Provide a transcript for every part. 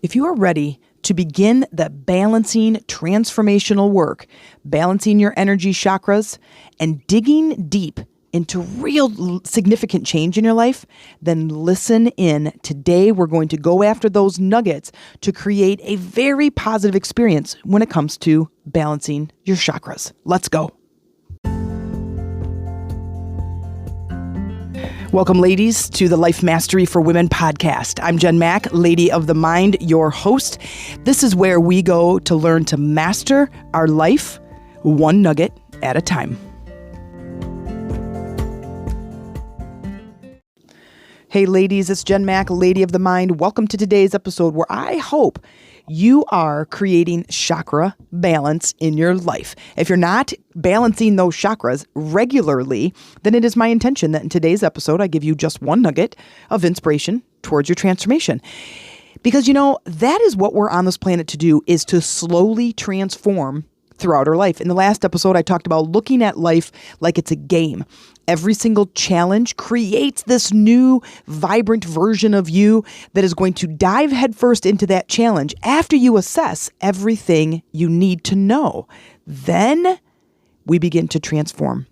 If you are ready to begin the balancing transformational work, balancing your energy chakras and digging deep into real significant change in your life, then listen in. Today, we're going to go after those nuggets to create a very positive experience when it comes to balancing your chakras. Let's go. Welcome, ladies, to the Life Mastery for Women podcast. I'm Jen Mack, Lady of the Mind, your host. This is where we go to learn to master our life one nugget at a time. Hey, ladies, it's Jen Mack, Lady of the Mind. Welcome to today's episode where I hope you are creating chakra balance in your life. If you're not balancing those chakras regularly, then it is my intention that in today's episode, I give you just one nugget of inspiration towards your transformation. Because, that is what we're on this planet to do, is to slowly transform throughout our life. In the last episode, I talked about looking at life like it's a game. Every single challenge creates this new, vibrant version of you that is going to dive headfirst into that challenge after you assess everything you need to know. Then we begin to transform.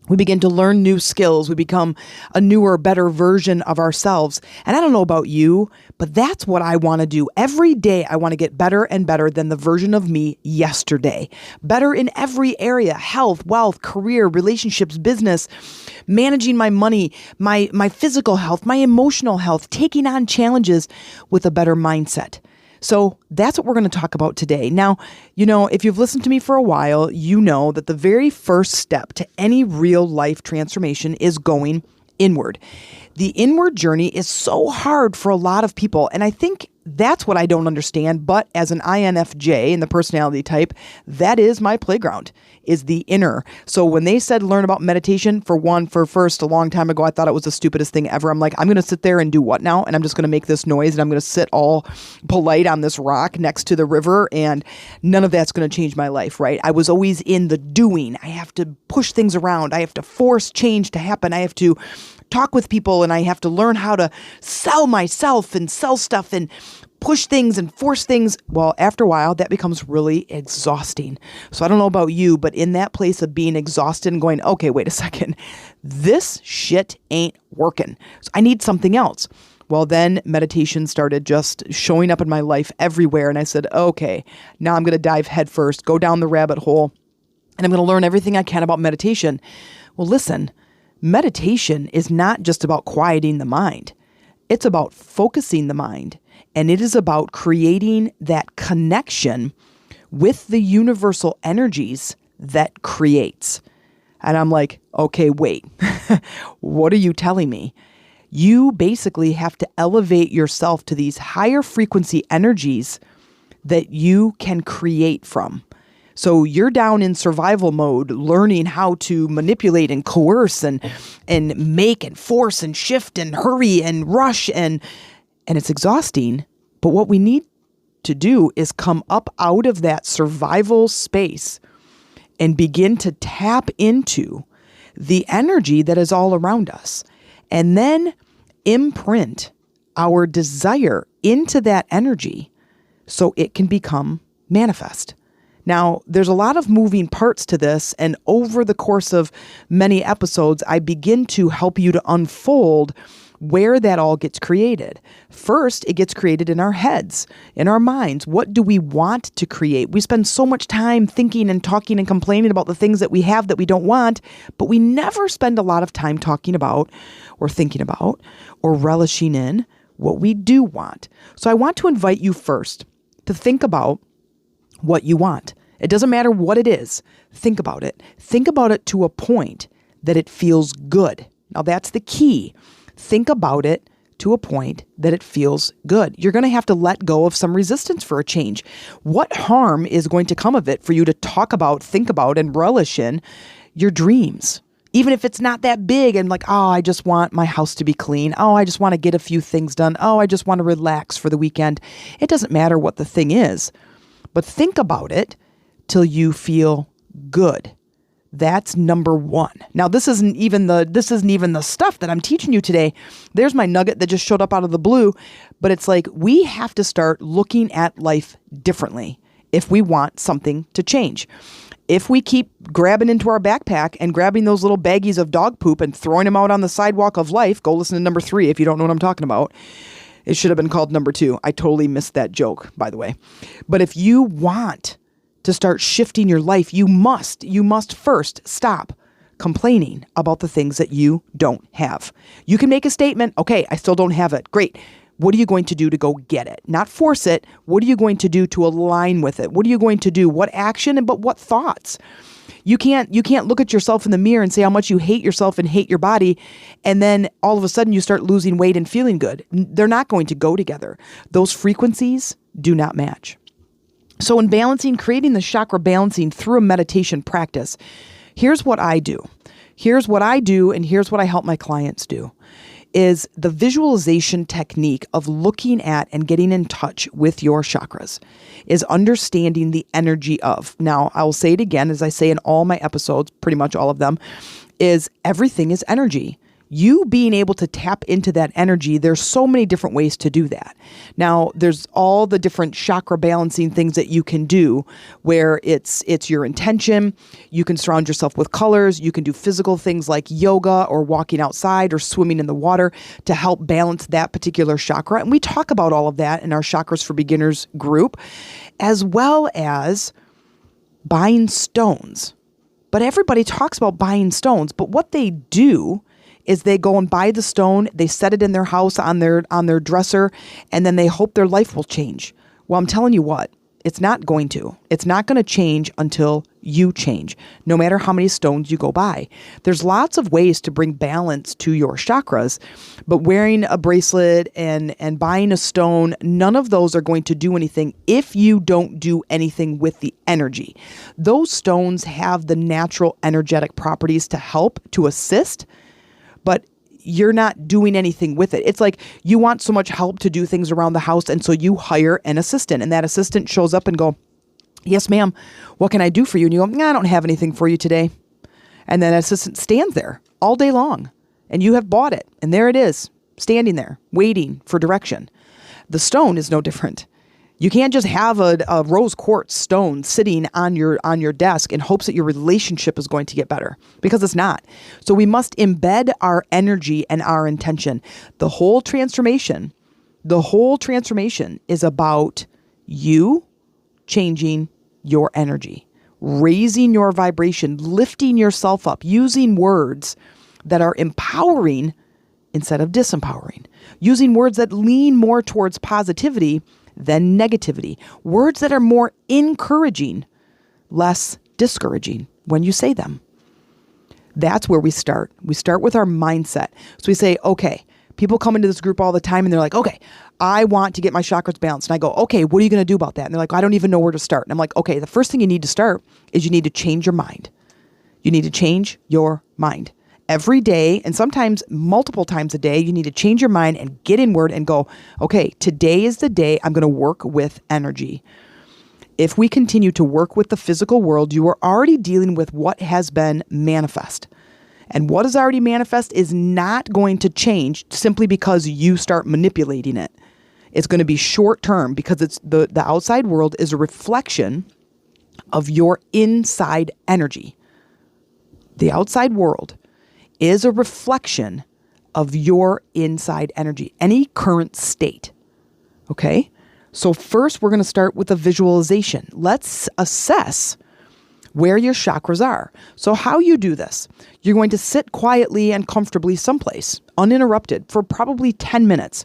We begin to learn new skills. We become a newer, better version of ourselves. And I don't know about you, but that's what I want to do. Every day, I want to get better and better than the version of me yesterday. Better in every area: health, wealth, career, relationships, business, managing my money, my physical health, my emotional health, taking on challenges with a better mindset. So that's what we're going to talk about today. Now, if you've listened to me for a while, you know that the very first step to any real life transformation is going inward. The inward journey is so hard for a lot of people, and I think that's what I don't understand. But as an INFJ in the personality type, that is my playground, is the inner. So when they said learn about meditation, first a long time ago, I thought it was the stupidest thing ever. I'm like, I'm going to sit there and do what now? And I'm just going to make this noise, and I'm going to sit all polite on this rock next to the river, and none of that's going to change my life, right? I was always in the doing. I have to push things around. I have to force change to happen. I have to talk with people, and I have to learn how to sell myself and sell stuff and push things and force things. Well, after a while, that becomes really exhausting. So I don't know about you, but in that place of being exhausted and going, okay, wait a second, this shit ain't working. So I need something else. Well, then meditation started just showing up in my life everywhere. And I said, okay, now I'm going to dive headfirst, go down the rabbit hole, and I'm going to learn everything I can about meditation. Well, listen, meditation is not just about quieting the mind. It's about focusing the mind. And it is about creating that connection with the universal energies that creates. And I'm like, okay, wait, what are you telling me? You basically have to elevate yourself to these higher frequency energies that you can create from. So you're down in survival mode, learning how to manipulate and coerce and make and force and shift and hurry and rush, and it's exhausting. But what we need to do is come up out of that survival space and begin to tap into the energy that is all around us, and then imprint our desire into that energy so it can become manifest. Now, there's a lot of moving parts to this, and over the course of many episodes, I begin to help you to unfold where that all gets created. First, it gets created in our heads, in our minds. What do we want to create? We spend so much time thinking and talking and complaining about the things that we have that we don't want, but we never spend a lot of time talking about or thinking about or relishing in what we do want. So I want to invite you first to think about what you want. It doesn't matter what it is. Think about it. Think about it to a point that it feels good. Now that's the key. Think about it to a point that it feels good. You're going to have to let go of some resistance for a change. What harm is going to come of it for you to talk about, think about, and relish in your dreams? Even if it's not that big and like, oh, I just want my house to be clean. Oh, I just want to get a few things done. Oh, I just want to relax for the weekend. It doesn't matter what the thing is, but think about it till you feel good. That's number one. Now, this isn't even the stuff that I'm teaching you today. There's my nugget that just showed up out of the blue, but it's like we have to start looking at life differently if we want something to change. If we keep grabbing into our backpack and grabbing those little baggies of dog poop and throwing them out on the sidewalk of life, go listen to number 3 if you don't know what I'm talking about. It should have been called number 2. I totally missed that joke, by the way. But if you want to start shifting your life, you must first stop complaining about the things that you don't have. You can make a statement, okay, I still don't have it. Great. What are you going to do to go get it? Not force it. What are you going to do to align with it? What are you going to do? What action, but what thoughts? You can't look at yourself in the mirror and say how much you hate yourself and hate your body, and then all of a sudden you start losing weight and feeling good. They're not going to go together. Those frequencies do not match. So in balancing, creating the chakra balancing through a meditation practice, here's what I do. Here's what I do, and here's what I help my clients do, is the visualization technique of looking at and getting in touch with your chakras, is understanding the energy of. Now, I will say it again, as I say in all my episodes, pretty much all of them, is everything is energy. You being able to tap into that energy, there's so many different ways to do that. Now, there's all the different chakra balancing things that you can do where it's your intention. You can surround yourself with colors. You can do physical things like yoga or walking outside or swimming in the water to help balance that particular chakra. And we talk about all of that in our Chakras for Beginners group, as well as buying stones. But everybody talks about buying stones, but what they do is they go and buy the stone, they set it in their house on their dresser, and then they hope their life will change. Well, I'm telling you what, it's not going to. It's not going to change until you change, no matter how many stones you go buy. There's lots of ways to bring balance to your chakras, but wearing a bracelet and buying a stone, none of those are going to do anything if you don't do anything with the energy. Those stones have the natural energetic properties to help, to assist, but you're not doing anything with it. It's like you want so much help to do things around the house, and so you hire an assistant, and that assistant shows up and go, "Yes, ma'am, what can I do for you?" And you go, "I don't have anything for you today." And then that assistant stands there all day long, and you have bought it, and there it is, standing there, waiting for direction. The stone is no different. You can't just have a rose quartz stone sitting on your desk in hopes that your relationship is going to get better, because it's not. So we must embed our energy and our intention. The whole transformation is about you changing your energy, raising your vibration, lifting yourself up, using words that are empowering instead of disempowering, using words that lean more towards positivity than negativity, words that are more encouraging, less discouraging when you say them. That's where we start. We start with our mindset. So we say, okay, people come into this group all the time and they're like, okay, I want to get my chakras balanced. And I go, okay, what are you going to do about that? And they're like, I don't even know where to start. And I'm like, okay, the first thing you need to start is you need to change your mind. You need to change your mind. Every day, and sometimes multiple times a day, you need to change your mind and get inward and go, okay, today is the day I'm going to work with energy. If we continue to work with the physical world, you are already dealing with what has been manifest. And what is already manifest is not going to change simply because you start manipulating it. It's going to be short term because it's the outside world is a reflection of your inside energy. The outside world is a reflection of your inside energy, any current state. Okay? So first, we're going to start with a visualization. Let's assess where your chakras are. So how you do this, you're going to sit quietly and comfortably someplace, uninterrupted, for probably 10 minutes.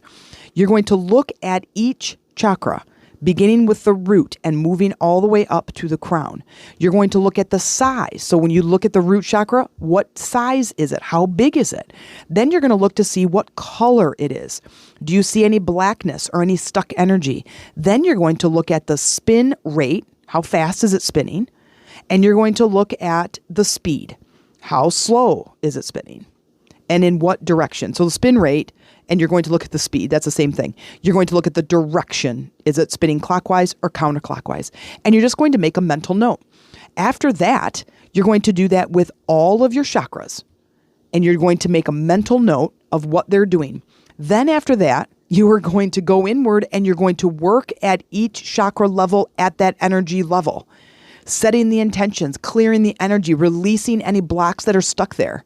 You're going to look at each chakra, beginning with the root and moving all the way up to the crown. You're going to look at the size. So when you look at the root chakra, what size is it? How big is it? Then you're going to look to see what color it is. Do you see any blackness or any stuck energy? Then you're going to look at the spin rate. How fast is it spinning? And you're going to look at the speed. How slow is it spinning? And in what direction? So the spin rate and you're going to look at the speed. That's the same thing. You're going to look at the direction. Is it spinning clockwise or counterclockwise? And you're just going to make a mental note. After that, you're going to do that with all of your chakras, and you're going to make a mental note of what they're doing. Then after that, you are going to go inward and you're going to work at each chakra level at that energy level, setting the intentions, clearing the energy, releasing any blocks that are stuck there.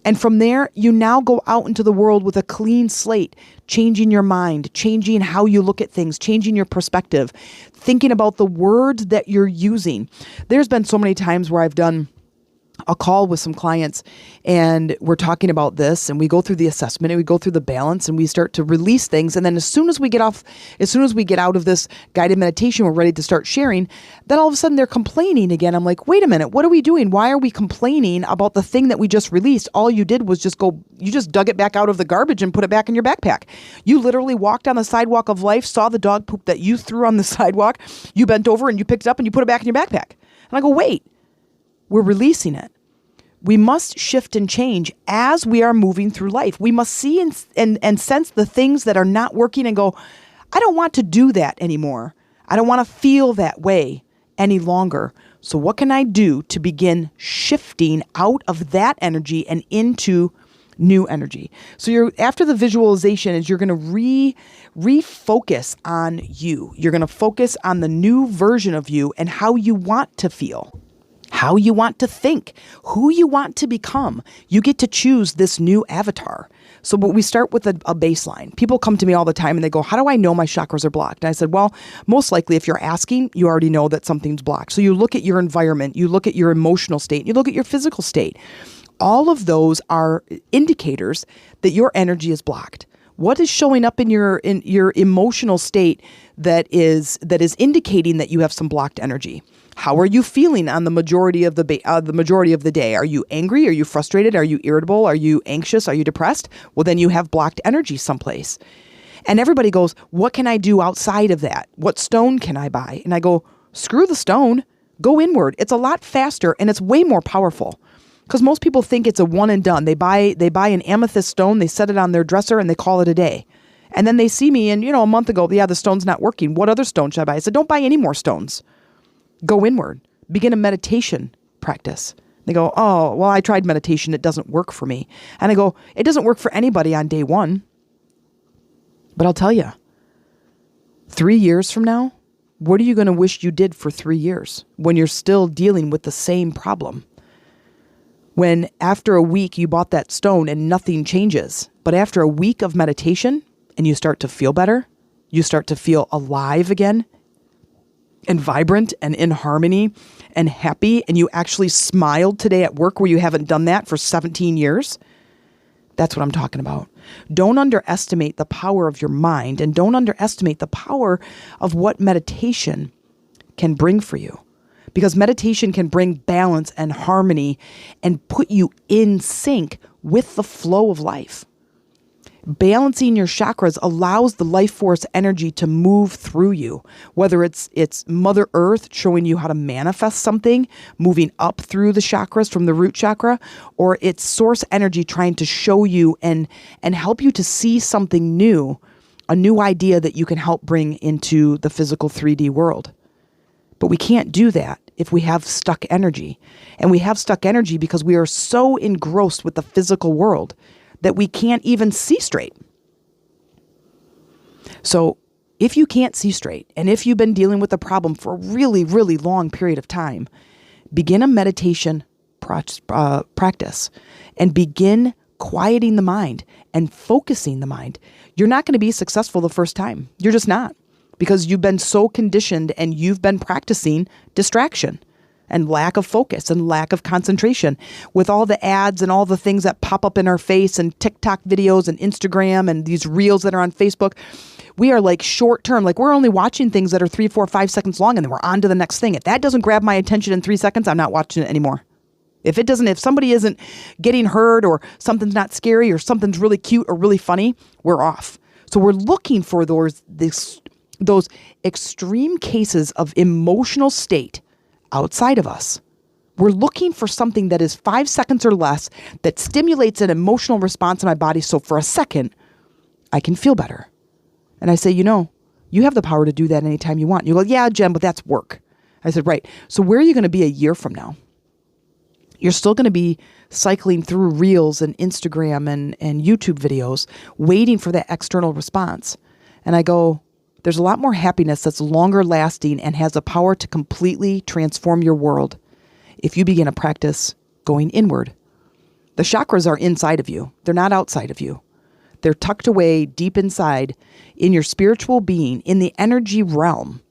And from there, you now go out into the world with a clean slate, changing your mind, changing how you look at things, changing your perspective, thinking about the words that you're using. There's been so many times where I've done a call with some clients and we're talking about this and we go through the assessment and we go through the balance and we start to release things. And then as soon as we get out of this guided meditation, we're ready to start sharing, then all of a sudden they're complaining again. I'm like, wait a minute, what are we doing? Why are we complaining about the thing that we just released? All you did was you just dug it back out of the garbage and put it back in your backpack. You literally walked on the sidewalk of life, saw the dog poop that you threw on the sidewalk. You bent over and you picked it up and you put it back in your backpack. And I go, wait. We're releasing it. We must shift and change as we are moving through life. We must see and sense the things that are not working and go, I don't want to do that anymore. I don't want to feel that way any longer. So what can I do to begin shifting out of that energy and into new energy? So after the visualization is you're going to refocus on you. You're going to focus on the new version of you and how you want to feel, how you want to think, who you want to become. You get to choose this new avatar. So but we start with a baseline. People come to me all the time and they go, how do I know my chakras are blocked? And I said, well, most likely if you're asking, you already know that something's blocked. So you look at your environment, you look at your emotional state, you look at your physical state. All of those are indicators that your energy is blocked. What is showing up in your emotional state that is indicating that you have some blocked energy? How are you feeling on the majority of the day? Are you angry? Are you frustrated? Are you irritable? Are you anxious? Are you depressed? Well, then you have blocked energy someplace. And everybody goes, what can I do outside of that? What stone can I buy? And I go, screw the stone. Go inward. It's a lot faster and it's way more powerful. Because most people think it's a one and done. They buy an amethyst stone, they set it on their dresser, and they call it a day. And then they see me, and a month ago, yeah, the stone's not working. What other stone should I buy? I said, don't buy any more stones. Go inward. Begin a meditation practice. They go, oh, well, I tried meditation. It doesn't work for me. And I go, it doesn't work for anybody on day one. But I'll tell you, 3 years from now, what are you going to wish you did for 3 years when you're still dealing with the same problem? When after a week you bought that stone and nothing changes, but after a week of meditation and you start to feel better, you start to feel alive again and vibrant and in harmony and happy, and you actually smiled today at work where you haven't done that for 17 years. That's what I'm talking about. Don't underestimate the power of your mind, and don't underestimate the power of what meditation can bring for you. Because meditation can bring balance and harmony and put you in sync with the flow of life. Balancing your chakras allows the life force energy to move through you, whether it's Mother Earth showing you how to manifest something, moving up through the chakras from the root chakra, or it's source energy trying to show you and help you to see something new, a new idea that you can help bring into the physical 3D world. But we can't do that if we have stuck energy. And we have stuck energy because we are so engrossed with the physical world that we can't even see straight. So if you can't see straight, and if you've been dealing with a problem for a really, really long period of time, begin a meditation practice and begin quieting the mind and focusing the mind. You're not going to be successful the first time. You're just not. Because you've been so conditioned and you've been practicing distraction and lack of focus and lack of concentration with all the ads and all the things that pop up in our face and TikTok videos and Instagram and these reels that are on Facebook. We are like short term, like we're only watching things that are 3, 4, 5 seconds long and then we're on to the next thing. If that doesn't grab my attention in 3 seconds, I'm not watching it anymore. If somebody isn't getting hurt or something's not scary or something's really cute or really funny, we're off. So we're looking for those extreme cases of emotional state outside of us. We're looking for something that is 5 seconds or less that stimulates an emotional response in my body. So for a second, I can feel better. And I say, you have the power to do that anytime you want. You go, yeah, Jen, but that's work. I said, right. So where are you going to be a year from now? You're still going to be cycling through Reels and Instagram and YouTube videos, waiting for that external response. And I go, there's a lot more happiness that's longer lasting and has the power to completely transform your world if you begin a practice going inward. The chakras are inside of you. They're not outside of you. They're tucked away deep inside in your spiritual being, in the energy realm.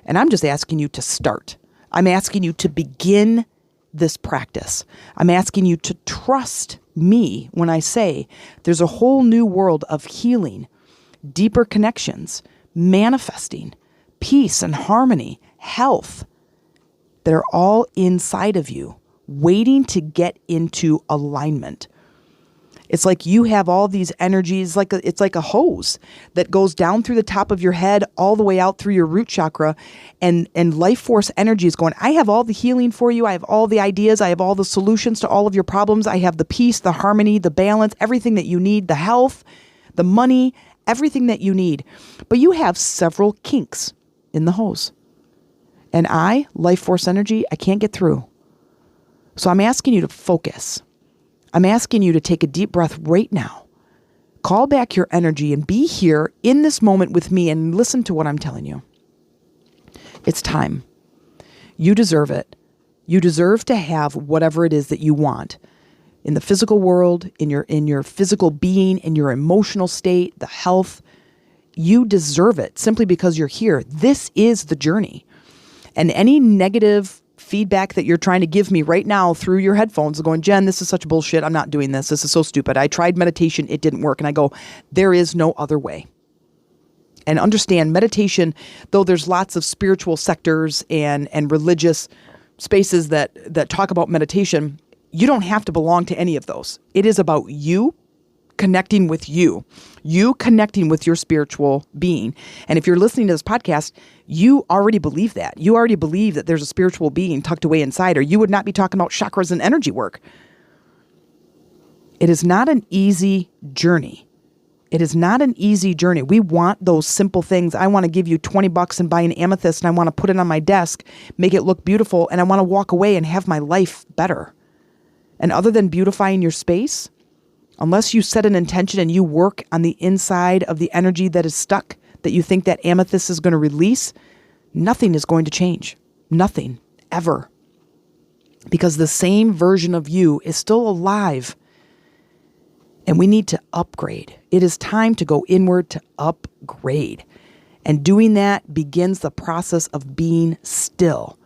And I'm just asking you to start. I'm asking you to begin this practice. I'm asking you to trust me when I say there's a whole new world of healing, deeper connections, manifesting, peace and harmony, health that are all inside of you, waiting to get into alignment. It's like you have all these energies, it's like a hose that goes down through the top of your head, all the way out through your root chakra, and life force energy is going, I have all the healing for you. I have all the ideas. I have all the solutions to all of your problems. I have the peace, the harmony, the balance, everything that you need, the health, the money, everything that you need. But you have several kinks in the hose. And life force energy, I can't get through. So I'm asking you to focus. I'm asking you to take a deep breath right now. Call back your energy and be here in this moment with me and listen to what I'm telling you. It's time. You deserve it. You deserve to have whatever it is that you want in the physical world, in your physical being, in your emotional state, the health. You deserve it simply because you're here. This is the journey. And any negative feedback that you're trying to give me right now through your headphones going, Jen, this is such bullshit. I'm not doing this. This is so stupid. I tried meditation. It didn't work. And I go, there is no other way. And understand meditation, though there's lots of spiritual sectors and religious spaces that talk about meditation, you don't have to belong to any of those. It is about you connecting with you connecting with your spiritual being. And if you're listening to this podcast, you already believe that. You already believe that there's a spiritual being tucked away inside, or you would not be talking about chakras and energy work. It is not an easy journey. It is not an easy journey. We want those simple things. I want to give you $20 and buy an amethyst, and I want to put it on my desk, make it look beautiful, and I want to walk away and have my life better. And other than beautifying your space, unless you set an intention and you work on the inside of the energy that is stuck, that you think that amethyst is going to release, nothing is going to change. Nothing, ever. Because the same version of you is still alive. And we need to upgrade. It is time to go inward to upgrade. And doing that begins the process of being still,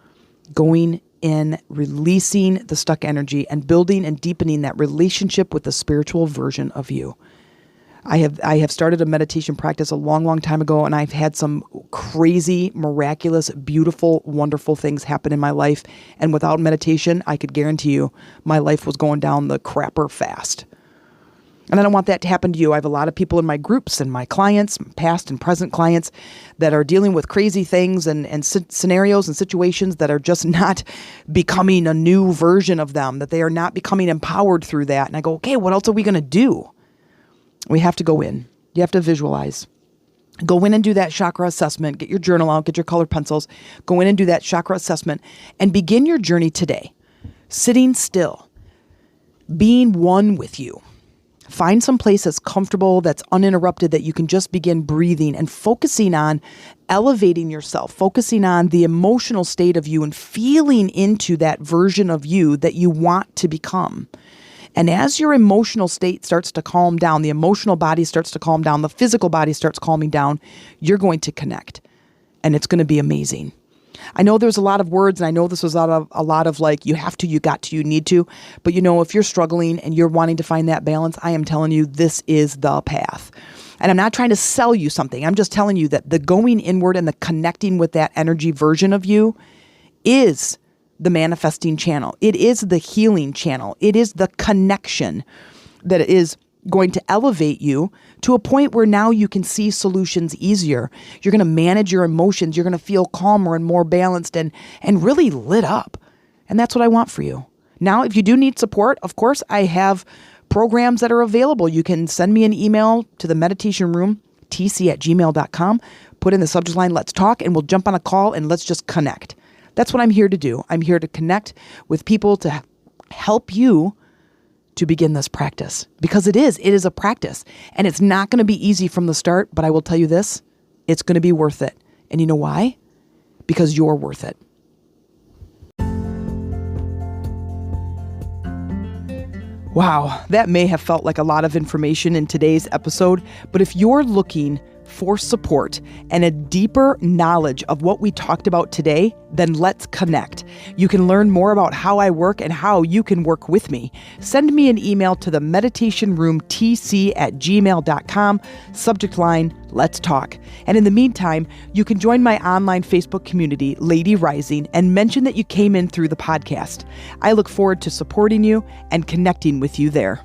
going in, releasing the stuck energy and building and deepening that relationship with the spiritual version of you. I have started a meditation practice a long, long time ago, and I've had some crazy, miraculous, beautiful, wonderful things happen in my life. And without meditation, I could guarantee you my life was going down the crapper fast. And I don't want that to happen to you. I have a lot of people in my groups and my clients, past and present clients, that are dealing with crazy things and scenarios and situations that are just not becoming a new version of them, that they are not becoming empowered through that. And I go, okay, what else are we going to do? We have to go in. You have to visualize. Go in and do that chakra assessment. Get your journal out, get your colored pencils. Go in and do that chakra assessment and begin your journey today. Sitting still, being one with you. Find some place that's comfortable, that's uninterrupted, that you can just begin breathing and focusing on elevating yourself, focusing on the emotional state of you and feeling into that version of you that you want to become. And as your emotional state starts to calm down, the emotional body starts to calm down, the physical body starts calming down, you're going to connect. And it's going to be amazing. I know there's a lot of words, and I know this was a lot of like, you have to, you got to, you need to. But if you're struggling and you're wanting to find that balance, I am telling you, this is the path. And I'm not trying to sell you something. I'm just telling you that the going inward and the connecting with that energy version of you is the manifesting channel. It is the healing channel. It is the connection that is going to elevate you to a point where now you can see solutions easier. You're going to manage your emotions. You're going to feel calmer and more balanced and really lit up. And that's what I want for you. Now, if you do need support, of course, I have programs that are available. You can send me an email to the meditation room, tc@gmail.com. Put in the subject line, let's talk, and we'll jump on a call and let's just connect. That's what I'm here to do. I'm here to connect with people to help you to begin this practice, because it is a practice, and it's not going to be easy from the start, but I will tell you this, it's going to be worth it. And you know why? Because you're worth it. Wow, that may have felt like a lot of information in today's episode, but if you're looking for support and a deeper knowledge of what we talked about today, then let's connect. You can learn more about how I work and how you can work with me. Send me an email to the meditationroomtc@gmail.com, subject line, let's talk. And in the meantime, you can join my online Facebook community, Lady Rising, and mention that you came in through the podcast. I look forward to supporting you and connecting with you there.